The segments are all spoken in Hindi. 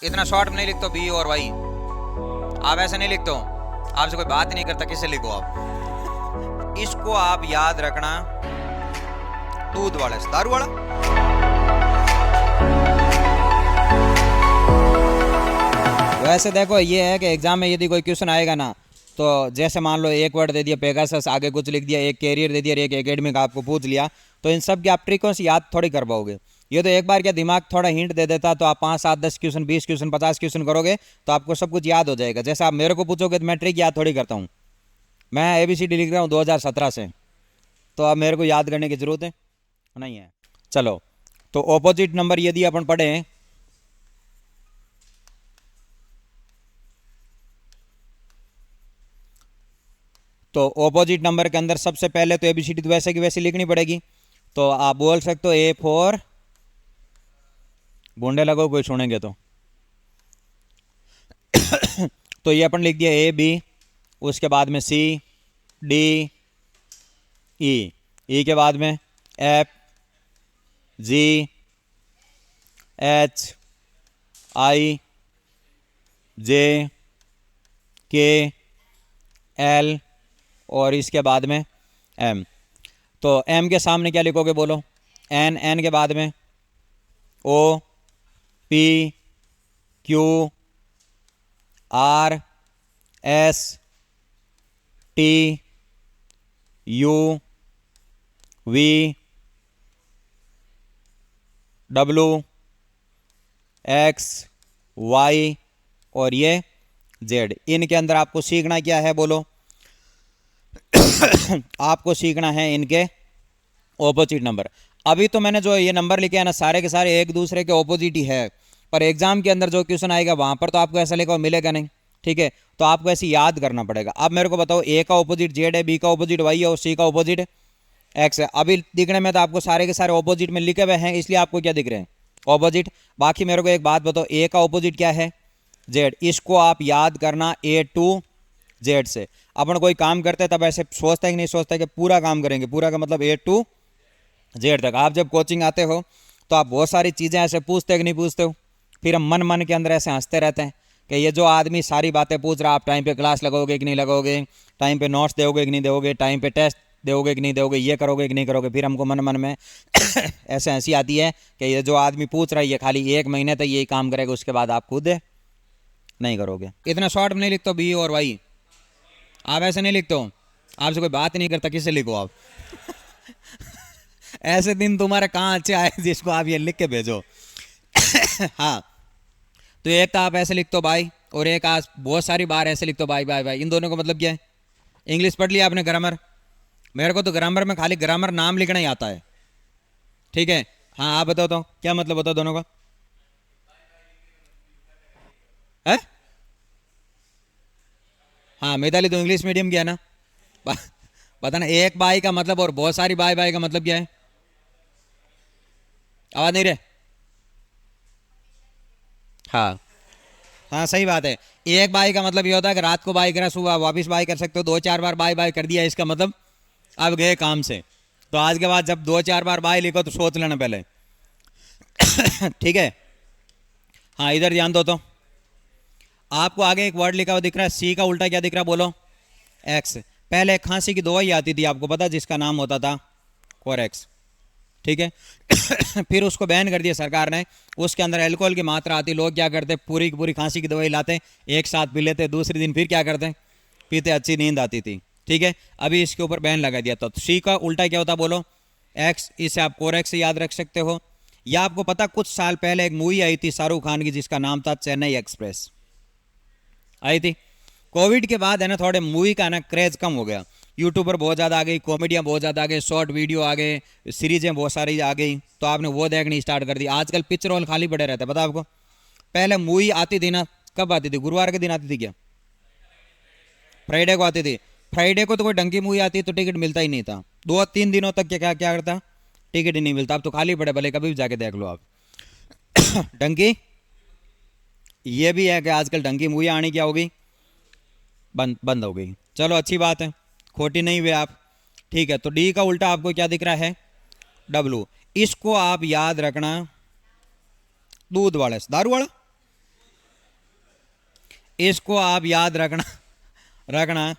इतना शॉर्ट में नहीं लिखते बी और वाई। आप ऐसे नहीं लिखते हो, आपसे कोई बात नहीं करता, किसे लिखो आप। इसको आप याद रखना, दूध वाला से दारू वाला। वैसे देखो ये है कि एग्जाम में यदि कोई क्वेश्चन आएगा ना, तो जैसे मान लो एक वर्ड दे दिया पेगासस, आगे कुछ लिख दिया, एक कैरियर दे दिया, एक एकेडमिक आपको पूछ लिया, तो इन सब की आप ट्रिकों से याद थोड़ी कर पाओगे। ये तो एक बार क्या दिमाग थोड़ा हिंट दे देता, तो आप 5, 7, 10 क्वेश्चन, 20 क्वेश्चन, 50 क्वेश्चन करोगे तो आपको सब कुछ याद हो जाएगा। जैसे आप मेरे को पूछोगे तो मैं ट्रिक याद थोड़ी करता हूँ, मैं ABCD लिख रहा हूँ 2017 से, तो अब मेरे को याद करने की जरूरत है नहीं है। चलो, तो ऑपोजिट नंबर यदि अपन पढ़े, तो ऑपोजिट नंबर के अंदर सबसे पहले तो ABCD तो वैसे की वैसे लिखनी पड़ेगी। तो आप बोल सकते हो A फॉर, बूंदे लगो कोई सुनेंगे तो तो ये अपन लिख दिया AB, उसके बाद में C, D, E के बाद में F, G, H, I, J, K, L और इसके बाद में M। तो M के सामने क्या लिखोगे बोलो? N के बाद में O, P, Q, R, S, T, U, V, W, X, Y और ये Z। इनके अंदर आपको सीखना क्या है बोलो? आपको सीखना है इनके ऑपोजिट नंबर। अभी तो मैंने जो ये नंबर लिखे हैं ना, सारे के सारे एक दूसरे के ऑपोजिट ही है, पर एग्जाम के अंदर जो क्वेश्चन आएगा वहां पर तो आपको ऐसा लिखा मिलेगा नहीं, ठीक है? तो आपको ऐसे याद करना पड़ेगा। अब मेरे को बताओ, A का ऑपोजिट Z है, B का ऑपोजिट Y है और C का ऑपोजिट X है। अभी दिखने में तो आपको सारे के सारे ऑपोजिट में लिखे हुए हैं, इसलिए आपको क्या दिख रहे हैं? ऑपोजिट। बाकी मेरे को एक बात बताओ, A का ऑपोजिट क्या है? Z। इसको आप याद करना A to Z से। अपन कोई काम करते हैं तब ऐसे सोचता है कि नहीं सोचता है कि पूरा काम करेंगे, पूरा का मतलब A to Z तक। आप जब कोचिंग आते हो तो आप बहुत सारी चीज़ें ऐसे पूछते हो कि नहीं पूछते हो, फिर हम मन मन के अंदर ऐसे हंसते रहते हैं कि ये जो आदमी सारी बातें पूछ रहा, आप टाइम पे क्लास लगोगे कि नहीं लगोगे, टाइम पे नोट्स दोगे कि नहीं दोगे, टाइम पे टेस्ट दोगे कि नहीं दोगे, ये करोगे कि नहीं करोगे। फिर हमको मन मन में ऐसे हंसी आती है कि ये जो आदमी पूछ रहा है ये खाली 1 महीने तक यही काम करेगा, उसके बाद आप खुद नहीं करोगे। इतना शॉर्ट में नहीं लिखते बी और वाई, आप ऐसे नहीं लिखते हो, आपसे कोई बात नहीं करता, किससे लिखो आप? ऐसे दिन तुम्हारे कहाँ अच्छे आए जिसको आप ये लिख के भेजो। हाँ, तो एक का आप ऐसे लिखते हो बाई, और एक आज बहुत सारी बार ऐसे लिखते हो बाई बाई बाई। इन दोनों का मतलब क्या है? इंग्लिश पढ़ लिया आपने, ग्रामर। मेरे को तो ग्रामर में खाली ग्रामर नाम लिखना ही आता है, ठीक है? हाँ, आप बताओ तो क्या मतलब बताओ दोनों का है? हाँ, मिताली तो इंग्लिश मीडियम किया ना। पता ना, एक बाई का मतलब और बहुत सारी बाई बाई का मतलब क्या है? आवाज नहीं रहे? हाँ हाँ, सही बात है। एक बाई का मतलब ये होता है कि रात को बाई करा, सुबह वापस बाई कर सकते हो। 2-4 बार बाई बाई कर दिया, इसका मतलब अब गए काम से। तो आज के बाद जब 2-4 बार बाई लिखो तो सोच लेना पहले। ठीक है? हाँ, इधर ध्यान दो तो। आपको आगे एक वर्ड लिखा हुआ दिख रहा है, सी का उल्टा क्या दिख रहा है बोलो? एक्स। पहले खांसी की दवाई आती थी, आपको पता, जिसका नाम होता था कोरेक्स, ठीक है? फिर उसको बैन कर दिया सरकार ने। उसके अंदर अल्कोहल की मात्रा आती, लोग क्या करते, पूरी की पूरी खांसी की दवाई लाते, एक साथ पी लेते, दूसरे दिन फिर क्या करते, पीते, अच्छी नींद आती थी, ठीक है? अभी इसके ऊपर बैन लगा दिया। तो सी का उल्टा क्या होता बोलो? एक्स। इसे आप कोरेक्स से याद रख सकते हो। या आपको पता, कुछ साल पहले एक मूवी आई थी शाहरुख खान की, जिसका नाम था चेन्नई एक्सप्रेस, आई थी। कोविड के बाद है ना, थोड़े मूवी का ना क्रेज कम हो गया, यूट्यूबर बहुत ज़्यादा आ गई, कॉमेडियाँ बहुत ज़्यादा आ गई, शॉर्ट वीडियो आ गए, सीरीजें बहुत सारी आ गई, तो आपने वो देखनी स्टार्ट कर दी। आजकल पिक्चर हॉल खाली पड़े रहते हैं, पता आपको? पहले मूवी आती थी ना, कब आती थी? गुरुवार के दिन आती थी क्या? फ्राइडे को आती थी। फ्राइडे को तो कोई ढंग की मूवी आती तो टिकट मिलता ही नहीं था, 2-3 दिनों तक क्या क्या करता, टिकट ही नहीं मिलता। अब तो खाली पड़े, भले कभी भी जाके देख लो आप। ढंग की ये भी है कि आजकल ढंग की मूवी आनी क्या होगी, बंद बंद हो गई। चलो, अच्छी बात है, खोटी नहीं हुए आप, ठीक है? तो डी का उल्टा आपको क्या दिख रहा है? डब्लू। इसको आप याद रखना, दूध वाला से दारू वाला। इसको आप याद रखना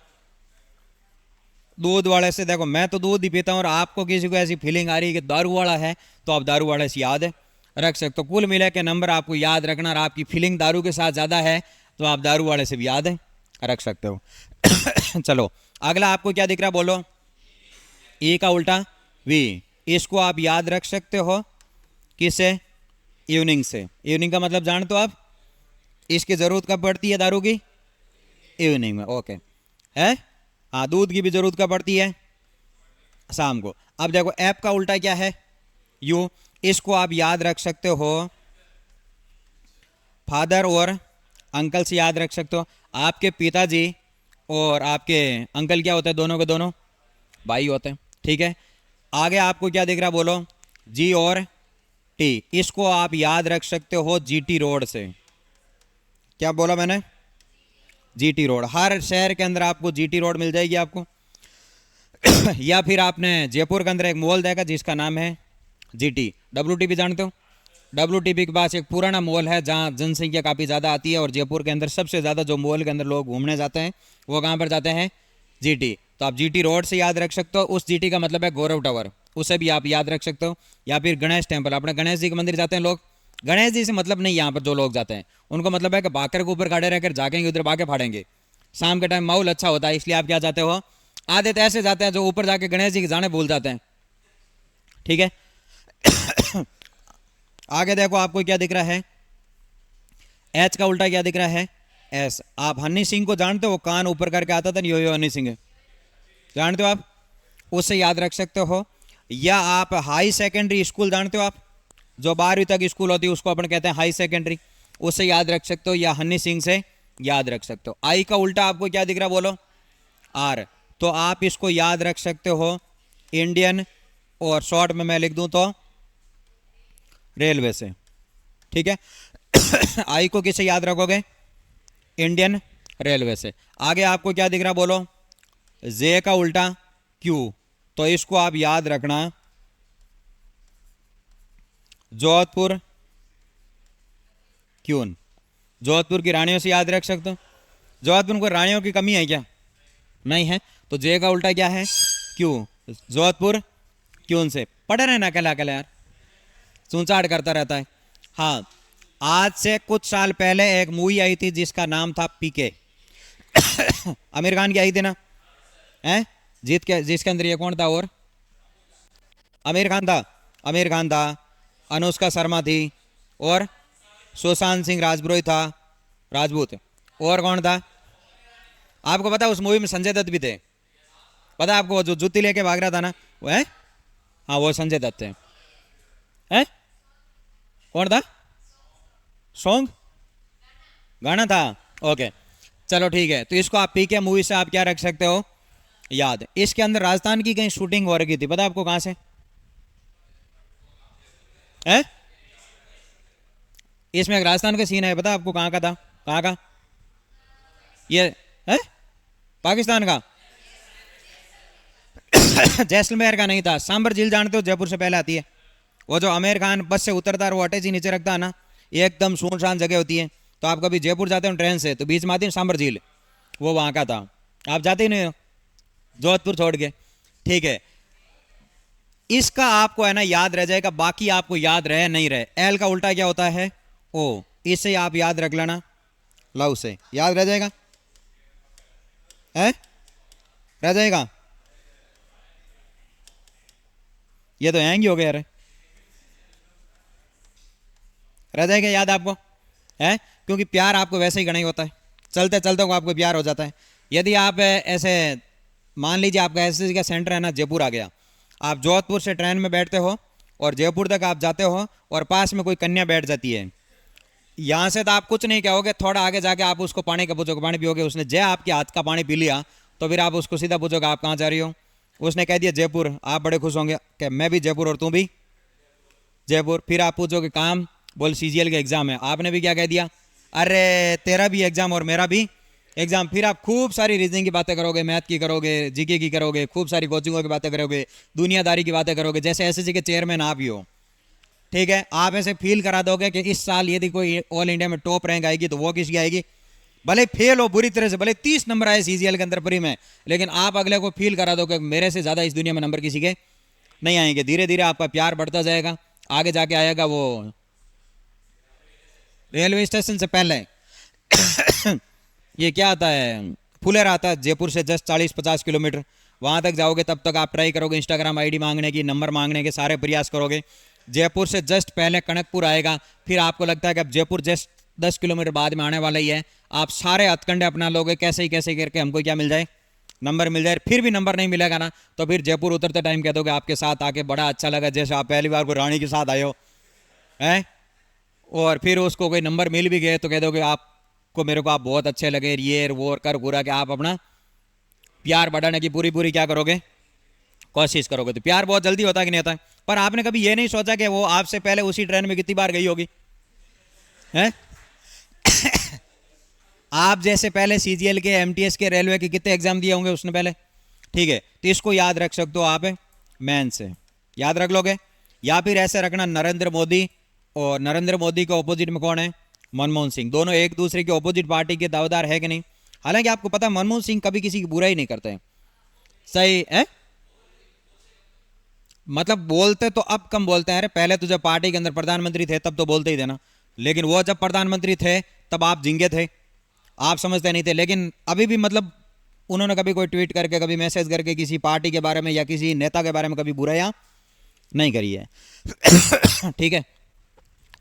दूध वाले से। देखो मैं तो दूध ही पीता हूँ और आपको किसी को ऐसी फीलिंग आ रही है कि दारू वाला है तो आप दारू वाले से याद रख सकते हो। कुल मिला के नंबर आपको याद रखना और आपकी फीलिंग दारू के साथ ज़्यादा है तो आप दारू वाले से भी याद रख सकते हो। चलो अगला आपको क्या दिख रहा है बोलो। ई का उल्टा वी, इसको आप याद रख सकते हो किससे? इवनिंग से। इवनिंग का मतलब जानते हो आप? इसकी ज़रूरत कब पड़ती है दारू की? इवनिंग में। ओके है। हाँ दूध की भी ज़रूरत कब पड़ती है? शाम को। अब देखो ऐप का उल्टा क्या है? यू। इसको आप याद रख सकते हो फादर और अंकल से याद रख सकते हो। आपके पिताजी और आपके अंकल क्या होते हैं? दोनों के दोनों भाई होते हैं। ठीक है। आगे आपको क्या दिख रहा है बोलो? जी और टी। इसको आप याद रख सकते हो जीटी रोड से। क्या बोला मैंने? GT road. हर शहर के अंदर आपको जीटी रोड मिल जाएगी आपको। या फिर आपने जयपुर के अंदर एक मॉल देखा जिसका नाम है जीटी। डब्ल्यूटीपी जानते हो? डब्ल्यूटीपी के पास एक पुराना मॉल है जहाँ जनसंख्या काफ़ी ज़्यादा आती है और जयपुर के अंदर सबसे ज़्यादा जो मॉल के अंदर लोग घूमने जाते हैं वो कहाँ पर जाते हैं? जीटी। तो आप जीटी रोड से याद रख सकते हो। उस जीटी का मतलब है गौरव टावर, उसे भी आप याद रख सकते हो। या फिर गणेश टेम्पल, अपने गणेश जी के मंदिर जाते हैं लोग। गणेश जी से मतलब नहीं यहाँ पर जो लोग जाते हैं, उनको मतलब है कि बाकर के ऊपर खड़े रहकर जागेंगे, उधर बाके फाड़ेंगे। शाम के टाइम माहौल अच्छा होता है इसलिए आप क्या जाते हो? आधे तो ऐसे जाते हैं जो ऊपर जाके गणेश जी के जाने भूल जाते हैं। ठीक है। आगे देखो आपको क्या दिख रहा है? एच का उल्टा क्या दिख रहा है? एस। आप हनी सिंह को जानते हो? वो कान ऊपर करके आता था, यो हनी सिंह जानते हो आप? उससे याद रख सकते हो। या आप हाई सेकेंडरी स्कूल जानते हो आप? जो 12वीं तक स्कूल होती है उसको अपन कहते हैं हाई सेकेंडरी, उससे याद रख सकते हो। या हनी सिंह से याद रख सकते हो। आई का उल्टा आपको क्या दिख रहा बोलो? आर। तो आप इसको याद रख सकते हो इंडियन, और शॉर्ट में मैं लिख दूं तो रेलवे से। ठीक है। आई को किससे याद रखोगे? इंडियन रेलवे से। आगे आपको क्या दिख रहा बोलो? जे का उल्टा क्यू। तो इसको आप याद रखना जोधपुर क्यून। जोधपुर की रानियों से याद रख सकते हो। जोधपुर को रानियों की कमी है क्या? नहीं है। तो जे का उल्टा क्या है? क्यू। जोधपुर क्यून से। पढ़ रहे ना कला कला यार, चूंचाड़ करता रहता है। हाँ आज से कुछ साल पहले एक मूवी आई थी जिसका नाम था पीके। आमिर खान की आई थी ना? हैं जीत के, जिसके अंदर ये कौन था? और आमिर खान था। आमिर खान था, अनुष्का शर्मा थी और सुशांत सिंह राजपूत था, राजपूत। और कौन था आपको पता? उस मूवी में संजय दत्त भी थे। पता आपको? वो जो जूती लेके भाग रहा था ना वो है? हाँ वो संजय दत्त है। कौन था? सॉन्ग गाना था। ओके चलो ठीक है। तो इसको आप पीके मूवी से आप क्या रख सकते हो? याद। इसके अंदर राजस्थान की कहीं शूटिंग हो रही थी, पता आपको कहां से है? इसमें एक राजस्थान का सीन है, पता आपको कहां का था? कहां का? ये है पाकिस्तान का। जैसलमेर का नहीं था। सांबर झील जानते हो? जयपुर से पहले आती है। वो जो आमिर खान बस से उतरता है वो अटैची नीचे रखता है ना, एकदम सुनसान जगह होती है। तो आप कभी जयपुर जाते हो ट्रेन से तो बीच में आती है सांबर झील, वो वहां का था। आप जाते ही नहीं हो जोधपुर छोड़ के। ठीक है। इसका आपको है ना याद रह जाएगा, बाकी आपको याद रहे नहीं रहे। एल का उल्टा क्या होता है? ओ। इससे आप याद रख लेना, लव से याद रह जाएगा। है रह जाएगा। ये तो हैंग ही हो गया यार। रह जाएगा याद आपको है, क्योंकि प्यार आपको वैसे ही गणा ही होता है, चलते चलते को आपको प्यार हो जाता है। यदि आप ऐसे मान लीजिए आपका एसएससी का सेंटर है ना जयपुर आ गया, आप जोधपुर से ट्रेन में बैठते हो और जयपुर तक आप जाते हो और पास में कोई कन्या बैठ जाती है। यहाँ से तो आप कुछ नहीं कहोगे, थोड़ा आगे जाके आप उसको पानी का पूछोगे, पानी पियोगे, उसने जय आपके हाथ का पानी पी लिया तो फिर आप उसको सीधा पूछोगे आप कहाँ जा रही हो? उसने कह दिया जयपुर, आप बड़े खुश होंगे कि मैं भी जयपुर और तू भी जयपुर। फिर आप पूछोगे काम, बोल सीजीएल का एग्जाम है। आपने भी क्या कह दिया? अरे तेरा भी एग्जाम और मेरा भी एग्जाम। फिर आप खूब सारी रीजनिंग की बातें करोगे, मैथ की करोगे, जीके की करोगे, खूब सारी कोचिंगों की बातें करोगे, दुनियादारी की बातें करोगे, जैसे एसएससी के चेयरमैन आप ही हो। ठीक है। आप ऐसे फील करा दोगे कि इस साल यदि कोई ऑल इंडिया में टॉप रैंक आएगी तो वो किसकी आएगी? भले फेल हो बुरी तरह से, भले 30 नंबर आए सीजीएल के अंदर प्री में, लेकिन आप अगले को फील करा दो कि मेरे से ज्यादा इस दुनिया में नंबर किसी के नहीं आएंगे। धीरे धीरे आपका प्यार बढ़ता जाएगा, आगे जाके आएगा वो रेलवे स्टेशन से पहले ये क्या आता है, फुलेर आता है, जयपुर से जस्ट 40-50 किलोमीटर, वहां तक जाओगे। तब तक आप ट्राई करोगे इंस्टाग्राम आईडी मांगने की, नंबर मांगने के सारे प्रयास करोगे। जयपुर से जस्ट पहले कनकपुर आएगा, फिर आपको लगता है कि अब जयपुर जस्ट 10 किलोमीटर बाद में आने वाला ही है, आप सारे हथकंडे अपना लोगे, कैसे ही कैसे करके हमको क्या मिल जाए, नंबर मिल जाए। फिर भी नंबर नहीं मिलेगा ना, तो फिर जयपुर उतरते टाइम कह दोगे आपके साथ आके बड़ा अच्छा लगा, जैसे आप पहली बार को रानी के साथ आए हो है। और फिर उसको कोई नंबर मिल भी गए तो कह दोगे आपको, मेरे को आप बहुत अच्छे लगे, ये वो कर घुरा के आप अपना प्यार बढ़ाने की पूरी पूरी क्या करोगे, कोशिश करोगे। तो प्यार बहुत जल्दी होता है कि नहीं होता। पर आपने कभी ये नहीं सोचा कि वो आपसे पहले उसी ट्रेन में कितनी बार गई होगी है आप जैसे पहले सीजीएल के, एमटीएस के, रेलवे के कितने एग्जाम दिए होंगे उसने पहले, ठीक है। तो इसको याद रख सकते हो आप, मैन से याद रख लोगे। या फिर ऐसे रखना, नरेंद्र मोदी और नरेंद्र मोदी के ऑपोजिट में कौन है, मनमोहन सिंह। दोनों एक दूसरे के ऑपोजिट पार्टी के दावेदार है कि नहीं। हालांकि आपको पता है मनमोहन सिंह कभी किसी की बुराई नहीं करते, सही है। मतलब बोलते तो अब कम बोलते हैं, अरे पहले तो जब पार्टी के अंदर प्रधानमंत्री थे तब तो बोलते ही थे ना, लेकिन वो जब प्रधानमंत्री थे तब आप जिंगे थे, आप समझते नहीं थे। लेकिन अभी भी मतलब उन्होंने कभी कोई ट्वीट करके, कभी मैसेज करके किसी पार्टी के बारे में या किसी नेता के बारे में कभी बुराइयां नहीं करी है ठीक है।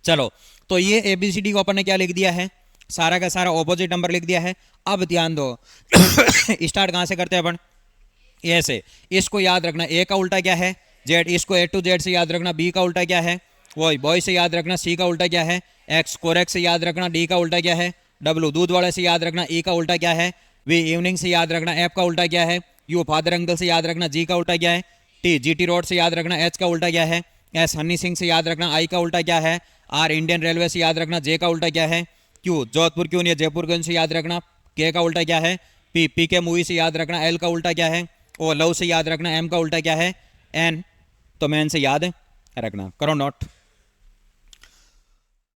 चलो, तो ये एबीसीडी को अपन ने क्या लिख दिया है, सारा का सारा ऑपोजिट नंबर लिख दिया है। अब ध्यान दो स्टार्ट कहां से करते हैं अपन, ए से। इसको याद रखना, ए का उल्टा क्या है, जेड। इसको ए टू जेड से याद रखना। बी का उल्टा क्या है, वही बॉय से याद रखना। सी का उल्टा क्या है, एक्स। कोरेक्ट से याद रखना। डी का उल्टा क्या है, डब्लू। दूध वाले से याद रखना। ई का उल्टा क्या है, वी। इवनिंग से याद रखना। एफ का उल्टा क्या है, यू। फादर अंकल से याद रखना। जी का उल्टा क्या है, टी। जीटी रोड से याद रखना। एच का उल्टा क्या है, एस। हनी सिंह से याद रखना। आई का उल्टा क्या है, आर। इंडियन रेलवे से याद रखना। जे का उल्टा क्या है, क्यू। जोधपुर क्यों नहीं, जयपुर क्यों से याद रखना। के का उल्टा क्या है, पी। पी के मूवी से याद रखना। एल का उल्टा क्या है, ओ। लव से याद रखना। एम का उल्टा क्या है, एन। तो मैन से याद रखना। करो नोट।